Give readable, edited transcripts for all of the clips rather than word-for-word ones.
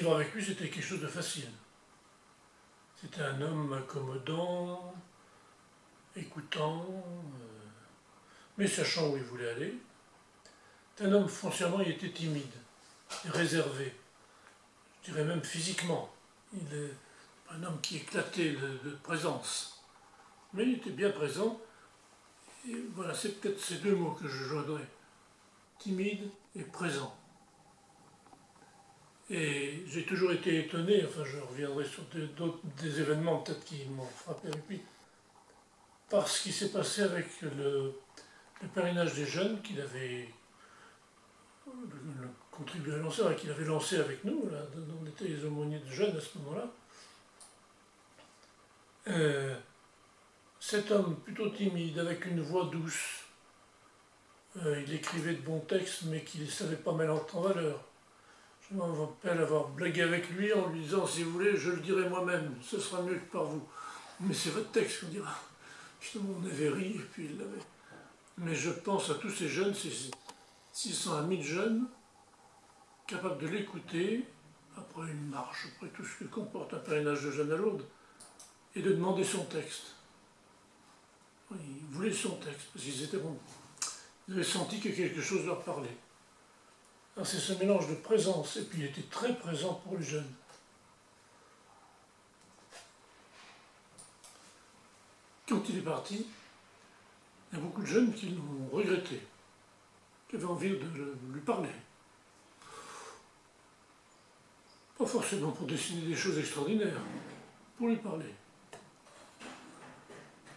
vivre avec lui, c'était quelque chose de facile. C'était un homme accommodant, écoutant, mais sachant où il voulait aller. C'était un homme, foncièrement, il était timide, réservé, je dirais même physiquement. Il est un homme qui éclatait de présence, mais il était bien présent. Et voilà, c'est peut-être ces deux mots que je joindrais, timide et présent. Et j'ai toujours été étonné, enfin je reviendrai sur des événements peut-être qui m'ont frappé avec lui, par ce qui s'est passé avec le pèlerinage des jeunes qu'il avait contribué à lancer, qu'il avait lancé avec nous, là, on était les aumôniers de jeunes à ce moment-là. Cet homme plutôt timide, avec une voix douce, il écrivait de bons textes mais qu'il ne savait pas mettre en valeur. Je me rappelle avoir blagué avec lui en lui disant « si vous voulez, je le dirai moi-même, ce sera mieux que par vous ». Mais c'est votre texte, on dira. Justement, on avait ri et puis il l'avait. Mais je pense à tous ces jeunes, s'ils sont amis de jeunes, capables de l'écouter, après une marche, après tout ce que comporte un pèlerinage de jeunes à Lourdes, et de demander son texte. Ils voulaient son texte, parce qu'ils étaient bons. Ils avaient senti que quelque chose leur parlait. C'est ce mélange de présence, et puis il était très présent pour les jeunes. Quand il est parti, il y a beaucoup de jeunes qui l'ont regretté, qui avaient envie de lui parler. Pas forcément pour dessiner des choses extraordinaires, pour lui parler.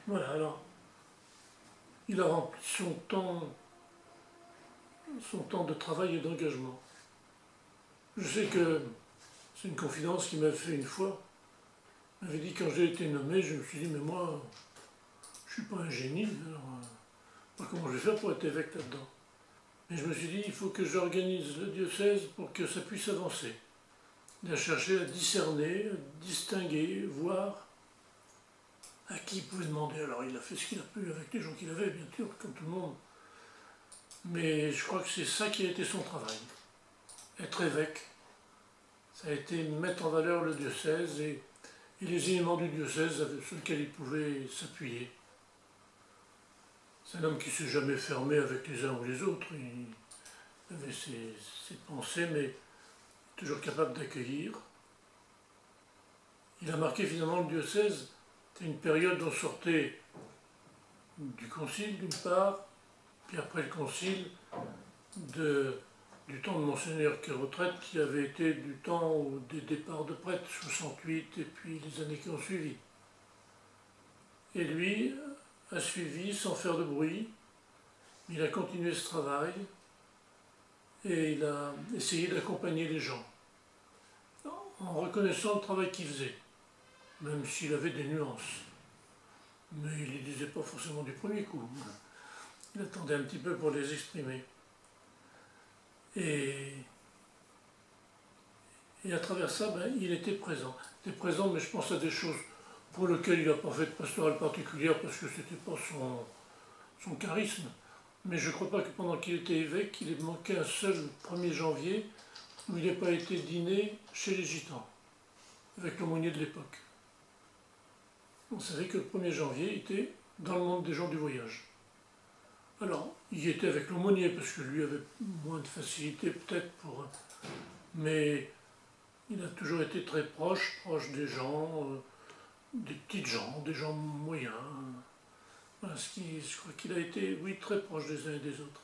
Voilà, alors, il a rempli son temps de travail et d'engagement. Je sais que c'est une confidence qu'il m'a fait une fois. Il m'avait dit quand j'ai été nommé, je me suis dit, mais moi, je ne suis pas un génie, alors comment je vais faire pour être évêque là-dedans? Mais je me suis dit, il faut que j'organise le diocèse pour que ça puisse avancer. Il a cherché à discerner, à distinguer, voir à qui il pouvait demander. Alors il a fait ce qu'il a pu avec les gens qu'il avait, bien sûr, comme tout le monde. Mais je crois que c'est ça qui a été son travail. Être évêque, ça a été mettre en valeur le diocèse et les éléments du diocèse sur lesquels il pouvait s'appuyer. C'est un homme qui ne s'est jamais fermé avec les uns ou les autres. Il avait ses pensées, mais toujours capable d'accueillir. Il a marqué finalement le diocèse. C'était une période où on sortait du concile d'une part, puis après le concile, du temps de Monseigneur qui est retraite, qui avait été du temps des départs de prêtres, 68, et puis les années qui ont suivi. Et lui a suivi sans faire de bruit, il a continué ce travail, et il a essayé d'accompagner les gens, en reconnaissant le travail qu'il faisait, même s'il avait des nuances. Mais il ne les disait pas forcément du premier coup. Il attendait un petit peu pour les exprimer. Et à travers ça, il était présent. Il était présent, mais je pense à des choses pour lesquelles il n'a pas fait de pastorale particulière parce que ce n'était pas son charisme. Mais je ne crois pas que pendant qu'il était évêque, il ait manqué un seul 1er janvier où il n'ait pas été dîner chez les gitans, avec l'aumônier de l'époque. On savait que le 1er janvier était dans le monde des gens du voyage. Alors, il y était avec l'aumônier, parce que lui avait moins de facilité peut-être pour... Mais il a toujours été très proche des gens, des petites gens, des gens moyens. Voilà, je crois qu'il a été, oui, très proche des uns et des autres.